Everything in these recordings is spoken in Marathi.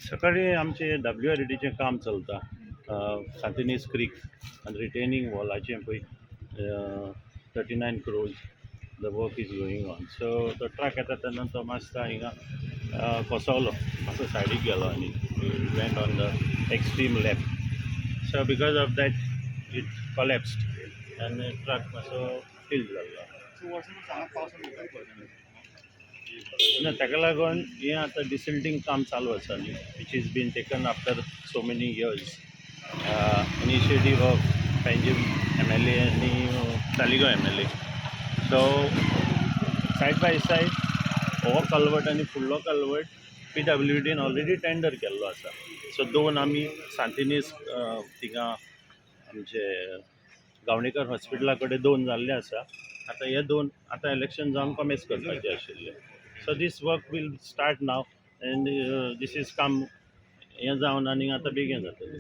सकाळी आमचे WRDचे काम चलता सांतिनीस क्रीक आणि रिटेनिंग वॉलाचे पळय 39 crores the work is going on. So तो ट्रक येता तेन्ना तो मातसो हिंगा कोसवलो, मातसो सायडीक गेलो आनी went on the extreme left. So because of that it collapsed आनी ट्रक मातसो टिल्ट जाल्लो. ना ताका लागून हें आतां डिसिल्टींग काम चालू आसा न्ही, which is been taken after so many years. Initiative of Panjim MLA आनी Taleigao MLA. So side by side हो कल्वर्ट आनी फुडलो कल्वर्ट PWDन ऑलरेडी टेंडर केल्लो आसा. सो दोन आमी सांतिनीस थिंगा आमचे गावणेकर हॉस्पिटला कडेन दोन जाल्ले आसा. आतां हे दोन आतां इलेक्शन जावन कमेस करपाचे आशिल्ले. So this work will start now and this is come here down and आता begin जातले.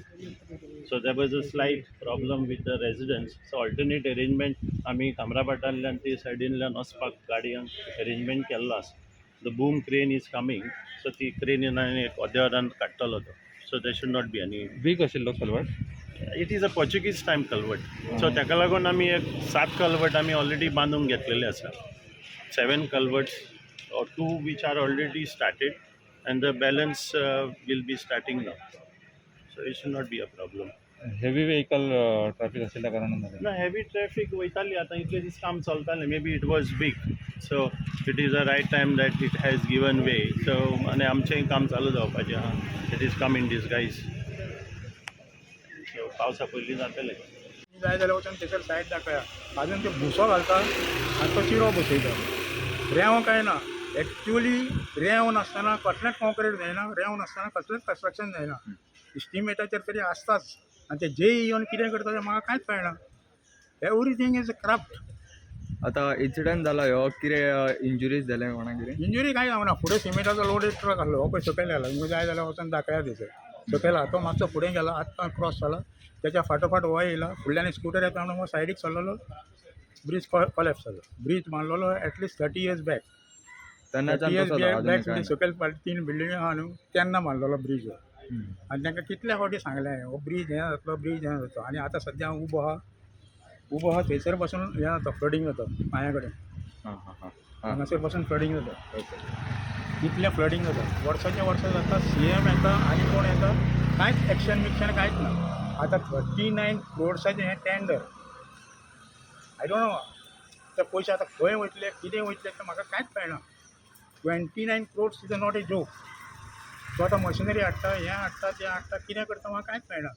So there was a slight problem with the residents. So alternate arrangement आमी कामराभाटांतल्यान ते सायडींतल्यान वचपाक गाडयांक arrangement केल्लो आसा. The boom crane is coming, so ती crane एक अर्द्या वरान काडटलो तो. So there should not be any big आशिल्लो culvert. It is a Portuguese time culvert. So ताका लागून आमी एक 7 culvert आमी ऑलरेडी बांदूंक घेतलेले आसा. 7 culverts or 2 which are already started and the balance will be starting now. So it should not be a problem. Heavy vehicle traffic आशिल्ल्या कारणान ना हेवी ट्रॅफिक वयताली आतां इतले दीस काम चलतालें. May be it was big, so it is a right time that it has given way. So आनी आमचेंय काम चालू जावपाचें आहा. It is come in disguise. So पावसा पयलीं जातलें. जाय जाल्यार वचून तेचेर सायड दाखया. आजून ते भुसो घालता आनी तो चिरो बसयता. रेंव काय ना. एक्चुअली रेंव नासतना कसलेंच कॉन्क्रीट जायना, रेंव नासतना कसलेंच कन्स्ट्रक्शन जायना. इस्टिमेटाचेर तरी आसताच आनी ते जे येवन कितें करता तें म्हाका कांयच कळना. Everything is a craft. आतां इन्सिडंट जाला ह्यो कितें इंजुरीज जाले कोणाक कितें? इंजुरी कांय जावना. फुडें सिमेंटाचो लोडेड ट्रक आसलो, हो पळय सकयल गेला. तुमकां जाय जाल्यार वचून दाखया थंयसर. सकयल आहा तो मातसो फुडें गेला, आत्तां क्रॉस जाला. त्याच्या फाटोफाट हो येयला. फुडल्यान स्कूटर येता म्हणून हो सायडीक सरलेलो. ब्रीज कॉलेप्स जालो. ब्रीज बांदलेलो एटलीस्ट 30 years बॅक. बॅक सकयल 3 बिल्डिंग आहा न्हू, तेन्ना बांदलेलो ब्रीज हो. आनी तांकां कितल्या फावटी सांगलें हो ब्रीज हें जातलो, ब्रीज हें जातलो. आनी आतां सद्या हांव उबो आहा थंयसर पासून हें जाता, फ्लडींग जाता पांया कडेन. हांगासर पासून फ्लडींग जाता. इतलें फ्लडींग जाता. वर्साचें वर्स जाता. CM येता आनी कोण येता, कांयच एक्शन बिक्शन कांयच ना. आतां 39 crores हें टेंडर. आय डोंट नो ते पयशे आतां खंय वयतले, कितें वयतले तें म्हाका कांयच कळना. 29 crores is not a joke. तो आतां मशिनरी हाडटा, हें हाडटा, तें हाडटा, कितें करता म्हाका कांयच कळना.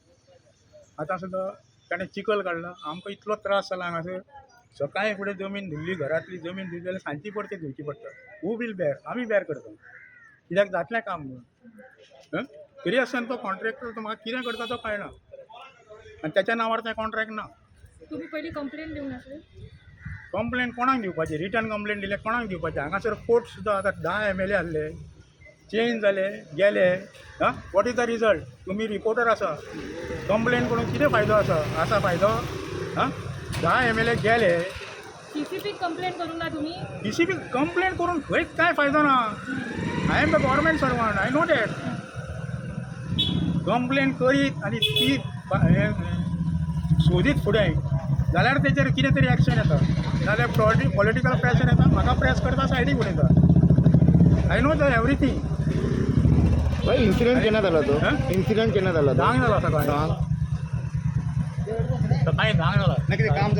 आतां सुद्दां ताणें चिखल काडला. आमकां इतलो त्रास जाला हांगासर. सकाळी फुडें जमीन धुल्ली, घरांतली जमीन धुल्ली जाल्यार सांजची परती धुवची पडटा. हू वील बेर? आमी बेर करता. कित्याक जातलें काम न्हू. तरी आसतना तो कॉन्ट्रॅक्टर तो म्हाका कितें करता तो कळना. आनी त्याच्या नांवार तें कॉन्ट्रॅक्ट ना. तुम्ही पहिली कंप्लेंट दिवंक नासले? कंप्लेंट कोणाक दिवपाची? रिटर्न कंप्लेंट दिले कोणाक दिवपाचें? हांगासर कोर्ट सुद्दां आतां 10 MLA आहले, चेंज जाले, गेले. What is the result? तुमी रिपोर्टर आसा, कंप्लेंट करून कितें फायदो आसा फायदो? 10 MLA गेले. CCP कंप्लेंट करूंक ना तुम्ही? CCP कंप्लेंट करून खंयच कांय फायदो ना. I am the government servant, I know that. Complaint करीत आनी ती सोदीत फुडें जाल्यार तेचेर कितें तरी एक्शन येता. नाल्यार पॉलिटिकल प्रेशर येता, म्हाका प्रेस करता, सायडीक उडयता. I know the everything. Incident केन्ना जालो तो? इन्सिडेंट केन्ना जालो? धांक जाला सकाळी. सकाळी धांक जाला.